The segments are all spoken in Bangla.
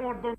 সমর্থন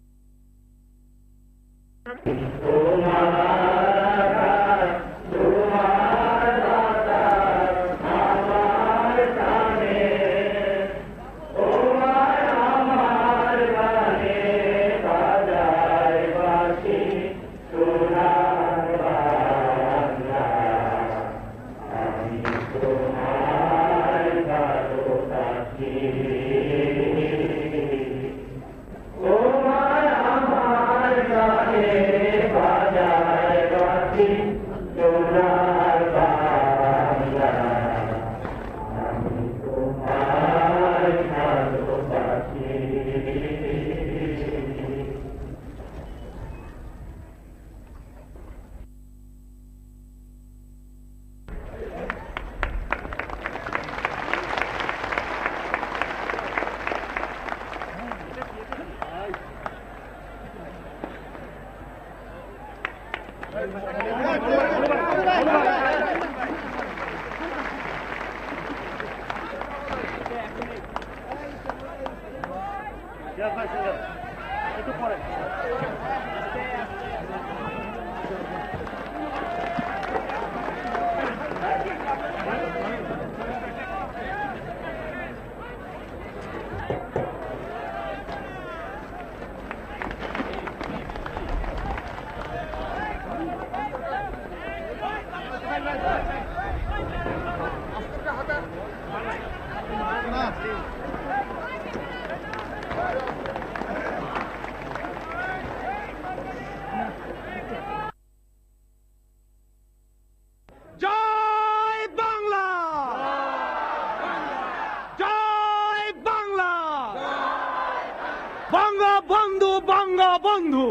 বঙ্গবন্ধু বঙ্গবন্ধু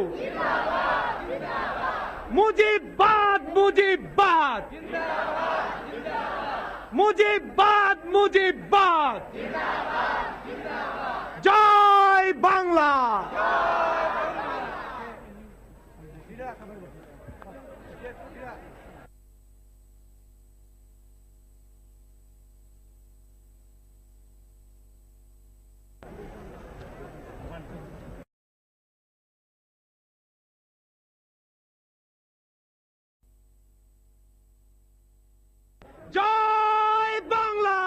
মুজিবাদ মুজিবাদ মুজিবাদ মুজিবাদ জয় বাংলা। জয় বাংলা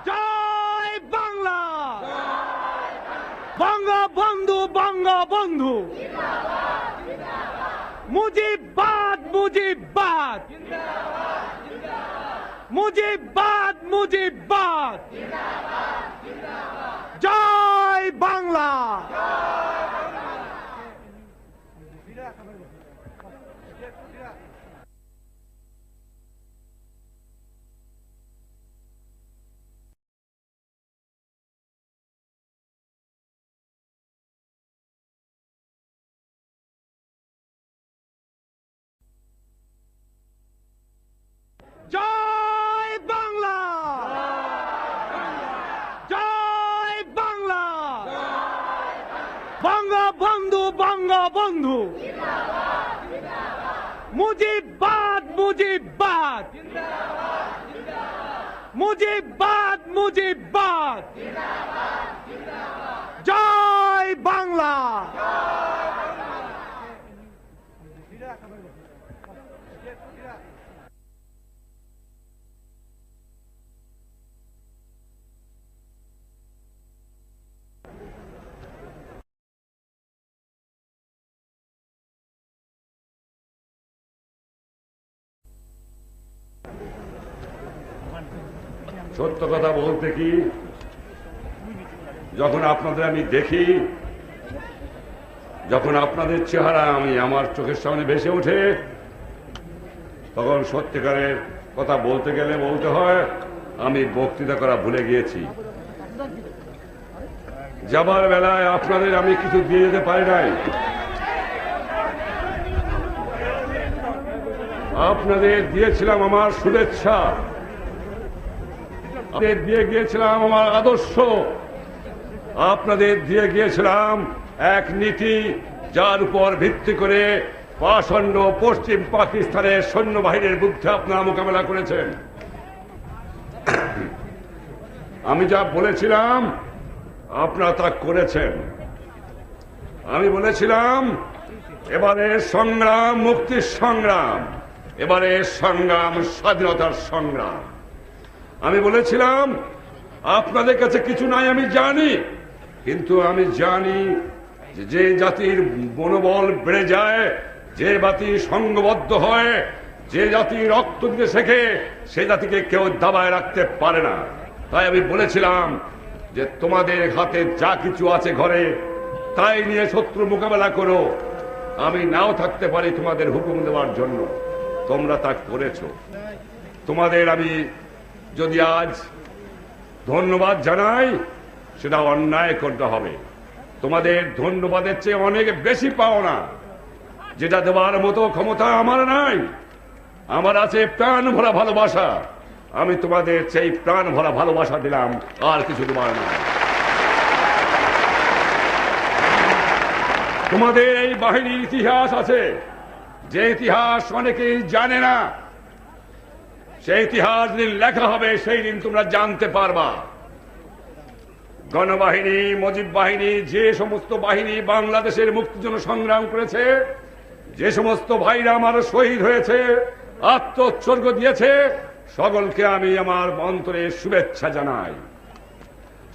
জয় বাংলা বঙ্গবন্ধু বঙ্গবন্ধু মুজিবাদ মুজিবাদ মুজিবাদ মুজিবাদ জয় বাংলা। জয় বাংলা জয় বাংলা বঙ্গবন্ধু বঙ্গবন্ধু মুজিবাদ মুজিবাদ মুজিবাদ মুজিবাদ জয় বাংলা। সত্য কথা বলতে কি, যখন আপনাদের আমি দেখি, যখন আপনাদের চেহারা আমি আমার চোখের সামনে ভেসে ওঠে, তখন সত্যিকারের কথা বলতে গেলে বলতে হয় আমি বক্তৃতা করা ভুলে গিয়েছি। যাবার বেলায় আপনাদের আমি কিছু দিয়ে যেতে পারি নাই। আপনাদের দিয়েছিলাম আমার শুভেচ্ছা, আপনাদের দিয়ে গিয়েছিলাম আমার আদর্শ, আপনাদের দিয়ে গিয়েছিলাম এক নীতি যার উপর ভিত্তি করে পাষণ্ড পশ্চিম পাকিস্তানের সৈন্যবাহিনীর বিরুদ্ধে আপনারা মোকাবেলা করেছেন। আমি যা বলেছিলাম আপনারা তা করেছেন। আমি বলেছিলাম এবারে সংগ্রাম মুক্তির সংগ্রাম, এবারে সংগ্রাম স্বাধীনতার সংগ্রাম। আমি বলেছিলাম আপনাদের কাছে কিছু নাই আমি জানি, কিন্তু আমি জানি যে জাতির মনোবল বেড়ে যায়, যে জাতি সংঘবদ্ধ হয়, যে জাতি রক্ত দিতে শেখে, সে জাতিকে কেউ দাবায় রাখতে পারে না। তাই আমি বলেছিলাম যে তোমাদের হাতে যা কিছু আছে ঘরে তাই নিয়ে শত্রু মোকাবেলা করো। আমি নাও থাকতে পারি তোমাদের হুকুম দেওয়ার জন্য, তোমরা তা করেছো। তোমাদের আমি যদি আজ ধন্যবাদ জানাই সেটা অন্যায় করতে হবে। তোমাদের ধন্যবাদের চেয়ে অনেক বেশি পাওনা, যেটা দেওয়ার মতো ক্ষমতা আমার নাই। আমার আছে প্রাণ ভরা ভালোবাসা। আমি তোমাদের সেই প্রাণ ভরা ভালোবাসা দিলাম, আর কিছু দেওয়ার নাই। তোমাদের এই বাহিনীর ইতিহাস আছে, যে ইতিহাস অনেকেই জানে না। সেই ইতিহাস দিন লেখা হবে, সেই দিন তোমরা জানতে পারবা। গণবাহিনী, মুজিব বাহিনী, যে সমস্ত বাহিনী বাংলাদেশের মুক্তির জন্য সংগ্রাম করেছে, যে সমস্ত ভাইরা আমার শহীদ হয়েছে, আত্মোৎসর্গ দিয়েছে, সকলকে আমি আমার অন্তরে শুভেচ্ছা জানাই।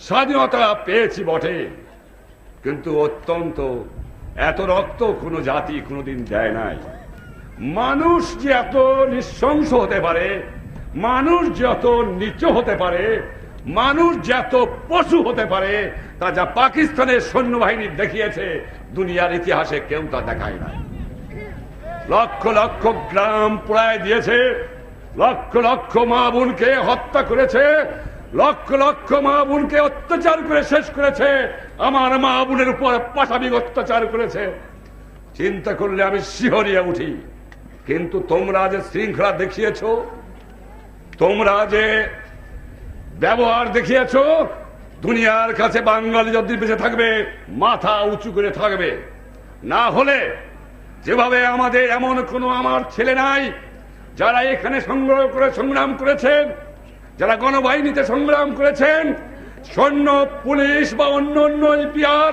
স্বাধীনতা পেয়েছি বটে, কিন্তু অত্যন্ত এত রক্ত কোন জাতি কোনদিন দেয় নাই। মানুষ যে এত নৃশংস হতে পারে, মানুষ যে এত নিচ হতে পারে, মানুষ যে এত পশু হতে পারে, তা যা পাকিস্তানের সৈন্যবাহিনী দেখিয়েছে দুনিয়ার ইতিহাসে কেউ তা দেখায় নাই। লক্ষ লক্ষ গ্রাম পোড়ায় দিয়েছে, লক্ষ লক্ষ মা বোনকে হত্যা করেছে, লক্ষ লক্ষ মা বোনকে অত্যাচার করে শেষ করেছে, আমার মা বোনের উপর পাশাবিক অত্যাচার করেছে। চিন্তা করলে আমি শিহরিয়া উঠি। কিন্তু তোমরা যে শৃঙ্খলা দেখিয়েছ, তোমরা যে ব্যবহার দেখিয়েছ, দুনিয়ার কাছে বাঙালি যদি বেঁচে থাকবে মাথা উঁচু করে থাকবে। না হলে যেভাবে আমাদের এমন কোনো আমার ছেলে নাই যারা এখানে সংগ্রাম করেছেন, যারা গণবাহিনীতে সংগ্রাম করেছেন, সৈন্য পুলিশ বা অন্য অন্য ইপিআর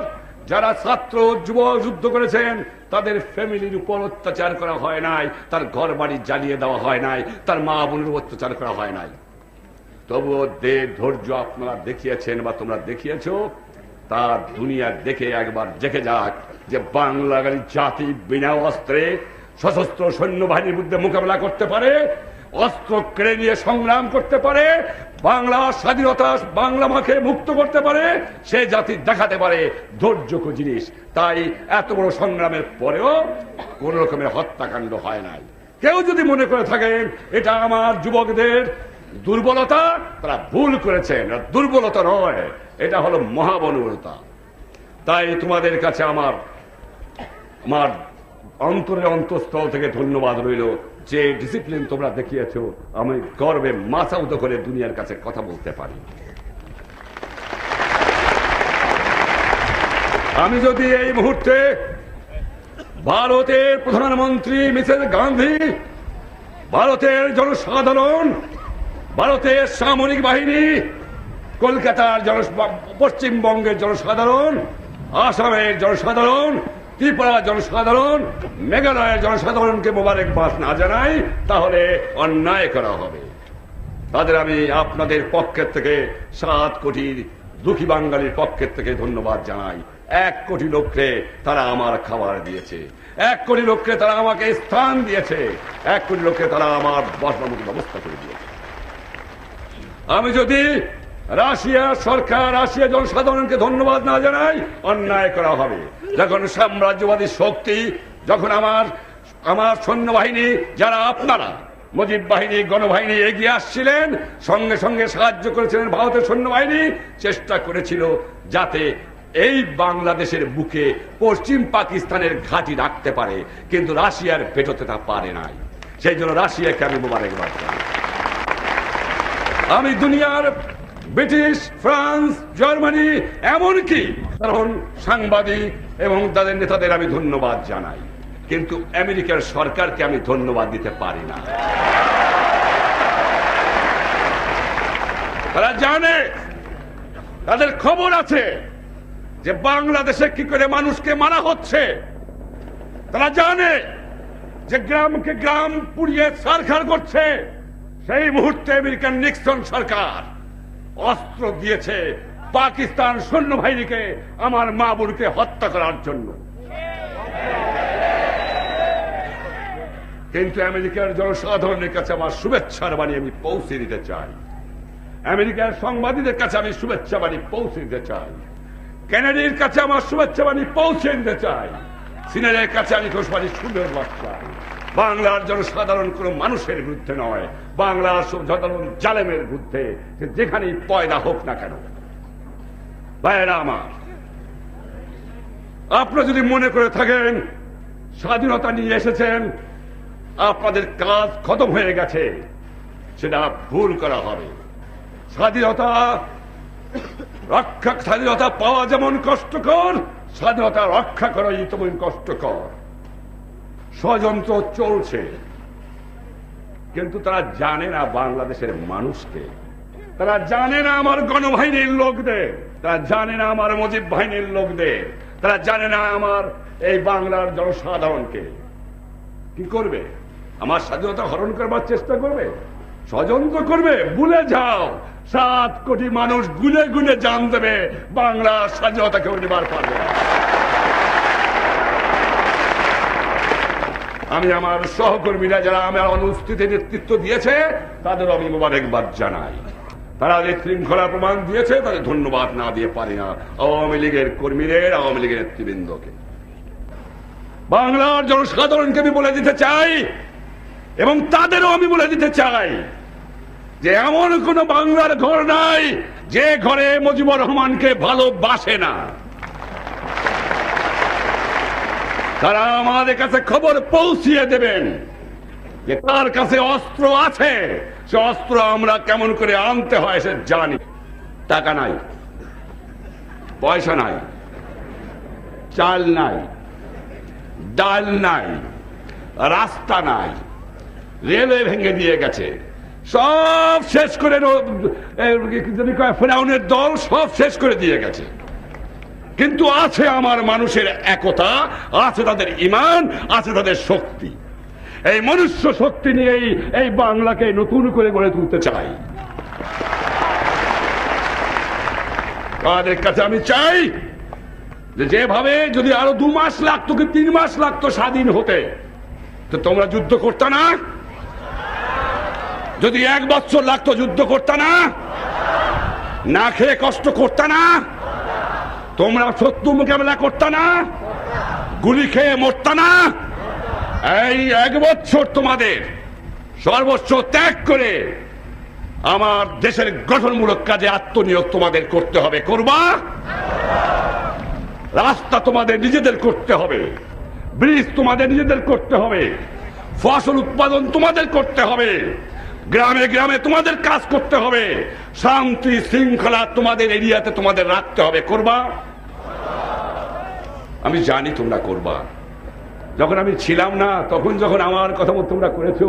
যারা ছাত্র যুব যুদ্ধ করেছেন, তাদের ফ্যামিলির উপর অত্যাচার করা হয় নাই, তার ঘর বাড়ি জ্বালিয়ে দেওয়া হয় নাই, তার মা বোনের অত্যাচার করা হয় নাই। তবুও ধৈর্য আপনারা দেখিয়েছেন বা তোমরা দেখিয়েছ, তা দুনিয়া দেখে একবার দেখে যাক যে বাংলার জাতি বিনা অস্ত্রে সশস্ত্র সৈন্যবাহিনীর বিরুদ্ধে মোকাবেলা করতে পারে, অস্ত্র কেড়ে নিয়ে সংগ্রাম করতে পারে, বাংলা স্বাধীনতা বাংলা মাকে মুক্ত করতে পারে, সে জাতি দেখাতে পারে ধৈর্যকর জিনিস। তাই এত বড় সংগ্রামের পরেও কোন রকমের হত্যাকাণ্ড হয় নাই। কেউ যদি মনে করে থাকেন এটা আমার যুবকদের দুর্বলতা, তারা ভুল করেছেন। দুর্বলতা নয়, এটা হলো মহাবনবতা। তাই তোমাদের কাছে আমার অন্তরের অন্তঃস্থল থেকে ধন্যবাদ রইল, যে ডিসিপ্লিন তোমরা দেখিয়েছ। আমি গর্বে মাথা উঁচু করে দুনিয়ার কাছে কথা বলতে পারি। আমি যদি এই মুহূর্তে ভারতের প্রধানমন্ত্রী মিসেস গান্ধী, ভারতের জনসাধারণ, ভারতের সামরিক বাহিনী, কলকাতার পশ্চিমবঙ্গের জনসাধারণ, আসামের জনসাধারণ, ত্রিপুরার জনসাধারণ, মেঘালয়ের জনসাধারণকে মোবারকবাদ না জানাই তাহলে অন্যায় করা হবে। তাদের আমি আপনাদের পক্ষের থেকে 7 কোটি দুঃখী বাঙালির পক্ষের থেকে ধন্যবাদ জানাই। 1 কোটি লোককে তারা আমার খাবার দিয়েছে, 1 কোটি লোককে তারা আমাকে স্থান দিয়েছে, 1 কোটি লোককে তারা আমার বসবার মতো ব্যবস্থা করে দিয়েছে। আমি যদি রাশিয়ার সরকার, রাশিয়া জনসাধারণকে ধন্যবাদ না জানাই, অন্যায় করা হবে। যখন সাম্রাজ্যবাদী শক্তি, যখন আমার সৈন্যবাহিনী, যারা আপনারা মুজিব বাহিনী, গণবাহিনী এগিয়ে আসছিলেন, সঙ্গে সঙ্গে সাহায্য করেছিলেন ভারতের সৈন্যবাহিনী, চেষ্টা করেছিল যাতে এই বাংলাদেশের বুকে পশ্চিম পাকিস্তানের ঘাঁটি রাখতে পারে, কিন্তু রাশিয়ার পেটোতে তা পারে নাই। সেই জন্য রাশিয়াকে আমি মোবারকবাদ জানাই। আমি দুনিয়ার ব্রিটিশ, ফ্রান্স, জার্মানি, এমনকি কারণ সাংবাদিক এবং তাদের নেতাদের আমি ধন্যবাদ জানাই, কিন্তু আমেরিকার সরকারকে আমি ধন্যবাদ দিতে পারি না। তারা জানে, তাদের খবর আছে যে বাংলাদেশে কি করে মানুষকে মারা হচ্ছে। তারা জানে যে গ্রামকে গ্রাম পুড়িয়ে ছারখার করছে। সেই মুহূর্তে আমেরিকান নিক্সন সরকার অস্ত্র দিয়েছে পাকিস্তান সৈন্যবাহিনীকে আমার মা বোনকে হত্যা করার জন্য। কিন্তু আমেরিকার জনসাধারণের কাছে আমার শুভেচ্ছার বাণী আমি পৌঁছে দিতে চাই। আমেরিকার সাংবাদিকদের কাছে আমি শুভেচ্ছা বাণী পৌঁছে দিতে চাই। কেনেডির কাছে আমার শুভেচ্ছা বাণী পৌঁছে দিতে চাই। সিনেটের কাছে আমি ঘোষবাণী সুন্দর চাই। বাংলার জনসাধারণ কোন মানুষের বিরুদ্ধে নয়, বাংলার সাধারণ জালেমের বিরুদ্ধে, যেখানেই পয়দা হোক না কেন। ভাইয়েরা আমার, আপনারা যদি মনে করে থাকেন স্বাধীনতা নিয়ে এসেছেন, আপনাদের কাজ খতম হয়ে গেছে, সেটা ভুল করা হবে। স্বাধীনতা পাওয়া যেমন কষ্টকর, স্বাধীনতা রক্ষা করাই তেমন কষ্টকর। ষড়যন্ত্র চলছে, কিন্তু তারা জানে না বাংলাদেশের মানুষকে, তারা জানে না আমার গণবাহিনীর লোকদের, তারা জানে না আমার মুজিব বাহিনীর লোকদের, তারা জানে না আমার এই বাংলার জনসাধারণকে। কি করবে? আমার স্বাধীনতা হরণ করবার চেষ্টা করবে, ষড়যন্ত্র করবে। ভুলে যাও, 7 কোটি মানুষ গুনে গুনে জান দেবে বাংলার স্বাধীনতাকে নিবার পারবে না। আমি আমার সহকর্মীরা যারা আমার অনুষ্ঠিত নেতৃত্ব দিয়েছে তাদের আমি মোবারকবাদ জানাই। তারা যে শৃঙ্খলা প্রমাণ দিয়েছে তাদের ধন্যবাদ না দিয়ে পারি না আওয়ামী লীগের কর্মীদের, আওয়ামী লীগের নেতৃবৃন্দকে। বাংলার জনসাধারণকে আমি বলে দিতে চাই এবং তাদেরও আমি বলে দিতে চাই যে এমন কোন বাংলার ঘর নাই যে ঘরে মুজিবুর রহমানকে ভালোবাসে না। তারা আমাদের কাছে খবর পৌঁছিয়ে দেবেন যে তার কাছে অস্ত্র আছে, সে অস্ত্র আমরা কেমন করে আনতে হয় সে জানি। টাকা নাই, পয়সা নাই, চাল নাই, ডাল নাই, রাস্তা নাই, রেলওয়ে ভেঙে দিয়ে গেছে, সব শেষ করে ফেরাউনের দল সব শেষ করে দিয়ে গেছে। কিন্তু আছে আমার মানুষের একতা, আছে তাদের ঈমান, আছে তাদের শক্তি। এই মনুষ্য শক্তি নিয়েই এই বাংলাকে নতুন করে গড়ে তুলতে চাই। তাদের কাছে আমি চাই যে যেভাবে যদি আরো 2 মাস লাগতো কি 3 মাস লাগতো স্বাধীন হতে, তো তোমরা যুদ্ধ করতে না? যদি 1 বছর লাগতো যুদ্ধ করতে না? না খেয়ে কষ্ট করতে না? তোমরা শত্রু মোকাবেলা করতে না? গুলি খেয়ে মরতে না? এই 1 বছর তোমাদের সর্বস্ব ত্যাগ করে আমার দেশের গঠনমূলক কাজে আত্মনিয়োগ তোমাদের করতে হবে। করবা? রাস্তা তোমাদের নিজেদের করতে হবে, ব্রিজ তোমাদের নিজেদের করতে হবে, ফসল উৎপাদন তোমাদের করতে হবে, গ্রামে গ্রামে তোমাদের কাজ করতে হবে, শান্তি শৃঙ্খলা তোমাদের এরিয়াতে তোমাদের রাখতে হবে। করবা? আমি জানি তোমরা করবা। যখন আমি ছিলাম না তখন যখন আমার কথা মতো তোমরা করেছো,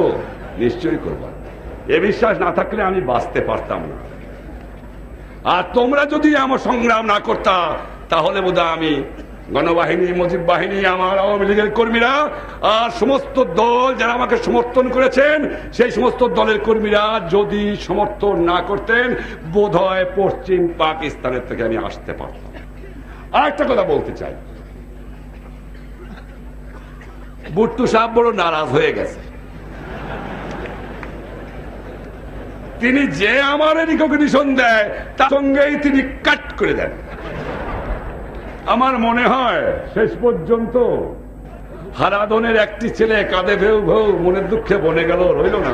নিশ্চয়ই করবা। এ বিশ্বাস না থাকলে আমি বাঁচতে পারতাম না। আর তোমরা যদি আমার সংগ্রাম না করতা তাহলে বোধহয় আমি গণবাহিনী, মুজিব বাহিনী, আমার আওয়ামী লীগের কর্মীরা আর সমস্ত দল যারা আমাকে সমর্থন করেছেন সেই সমস্ত দলের কর্মীরা যদি সমর্থন না করতেন বোধহয় পশ্চিম পাকিস্তানের থেকে আমি আসতে পারতাম। আর একটা কথা বলতে চাই, ভুট্টো সাহেব বড় নারাজ হয়ে গেছে। তিনি যে আমার রিকগনিশন দেয় তার সঙ্গেই তিনি কাট করে দেন। আমার মনে হয় শেষ পর্যন্ত হারাধনের একটি ছেলে কাঁদে ভেউ ভেউ মনের দুঃখে বনে গেল, রইল না।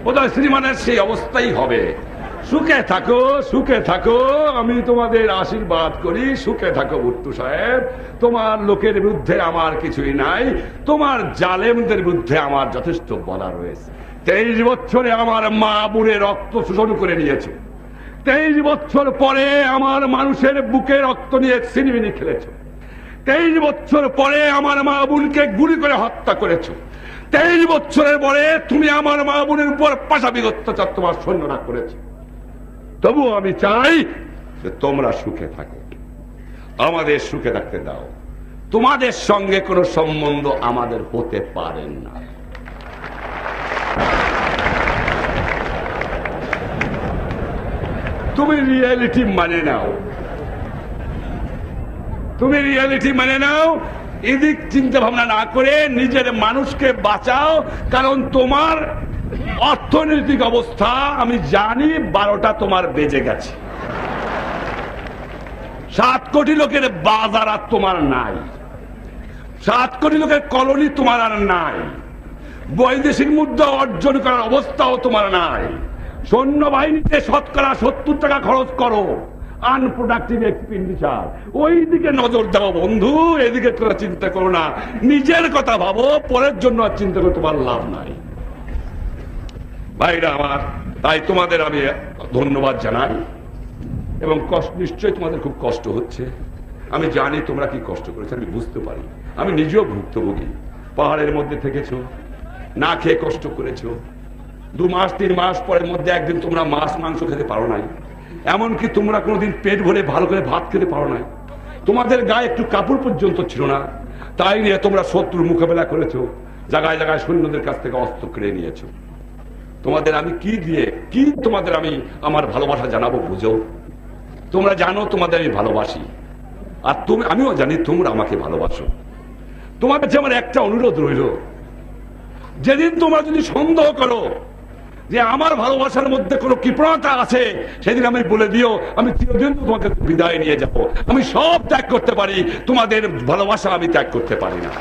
বোধহয় শ্রীমানের সেই অবস্থাই হবে। সুখে থাকো, সুখে থাকো, আমি তোমাদের আশীর্বাদ করি। সুখে থাকো ভুট্টো সাহেব, তোমার লোকের বিরুদ্ধে আমার কিছুই নাই, তোমার জালেমদের বিরুদ্ধে আমার যথেষ্ট বলা রয়েছে। 23 বছরে আমার মা বুড়ে রক্ত শোষণ করে নিয়েছে। 23 বছর পরে আমার মানুষের বুকে রক্ত নিয়ে ছিনিমিনি খেলেছ। 23 বছর পরে আমার মা বোনকে গুলি করে হত্যা করেছ। 23 বছরের পরে তুমি আমার মা বোনের উপর পাশাপাশি অত্যাচার তোমার সৈন্যরা করেছে। তবুও আমি চাই যে তোমরা সুখে থাকো, আমাদের সুখে থাকতে দাও। তোমাদের সঙ্গে কোনো সম্বন্ধ আমাদের হতে পারে না। তুমি রিয়েলিটি মানে নাও, তুমি রিয়েলিটি মানে নাও, এদিক চিন্তা ভাবনা না করে নিজের মানুষকে বাঁচাও। কারণ তোমার অর্থনৈতিক অবস্থা আমি জানি 12টা তোমার বেজে গেছে। 7 কোটি লোকের বাজার আর তোমার নাই, 7 কোটি লোকের কলোনি তোমার আর নাই, বৈদেশিক মুদ্রা অর্জন করার অবস্থাও তোমার নাই। সৈন্যবাহিনীতে শতকরা 70 টাকা খরচ করো, আনপ্রোডাক্টিভ এক্সপেন্ডিচার। ওই দিকে নজর দাও বন্ধু, এদিকে তোমরা চিন্তা করো না, নিজের কথা ভাবো, পরের জন্য আর চিন্তা করে তোমার লাভ নাই। ভাইরা আমার, তাই তোমাদের আমি ধন্যবাদ জানাই। এবং নিশ্চয়ই তোমাদের খুব কষ্ট হচ্ছে, আমি জানি তোমরা কি কষ্ট করেছো, আমি বুঝতে পারি। আমি নিজেও ভুক্তভোগী। পাহাড়ের মধ্যে থেকেছো, না খেয়ে কষ্ট করেছো, 2 মাস 3 মাস পরের মধ্যে একদিন তোমরা মাছ মাংস খেতে পারো নাই, এমনকি তোমরা কোনোদিন পেট ভরে ভালো করে ভাত খেতে পারো নাই, তোমাদের গায়ে একটু কাপড় পর্যন্ত ছিল না। তাই নিয়ে তোমরা শত্রুর মোকাবেলা করেছো, জায়গায় জায়গায় সৈন্যদের কাছ থেকে অস্ত্র কেড়ে নিয়েছো। তোমাদের আমি কি দিয়ে কি তোমাদের আমি আমার ভালোবাসা জানাবো বুঝো? তোমরা জানো তোমাদের আমি ভালোবাসি, আর আমিও জানি তোমরা আমাকে ভালোবাসো। তোমার কাছে আমার একটা অনুরোধ রইল, যেদিন তোমরা যদি সন্দেহ করো যে আমার ভালোবাসার মধ্যে কোনো কৃপণতা আছে, সেদিন আমি বলে দিও আমি চিরদিন তোমাকে বিদায় নিয়ে যাব। আমি সব ত্যাগ করতে পারি, তোমাদের ভালোবাসা আমি ত্যাগ করতে পারি না।